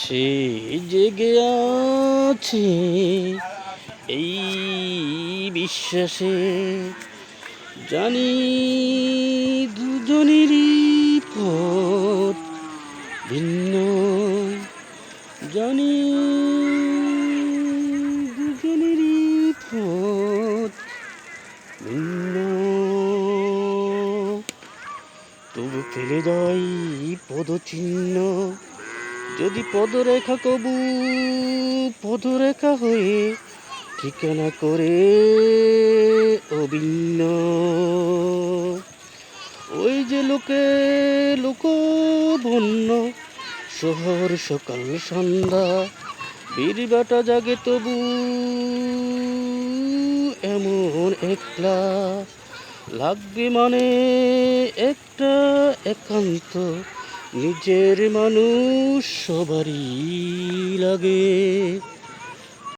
সে জেগে আছে এই বিশ্বাসে, জানি দুজনেরই পথ ভিন্ন, জানি দুজনেরই পথ ভিন্ন। তবু ফেলে যাই পদচিহ্ন, যদি পদরেখা কবু পদরেখা হয়ে ঠিকানা করে অভিন্ন। ওই যে লোকে লোকবন্য শহর সকাল সন্ধ্যা, বীরবাটা জাগে তবু এমন একলা লাগবে, মানে একটা একান্ত নিজের মানুষ সবারই লাগে।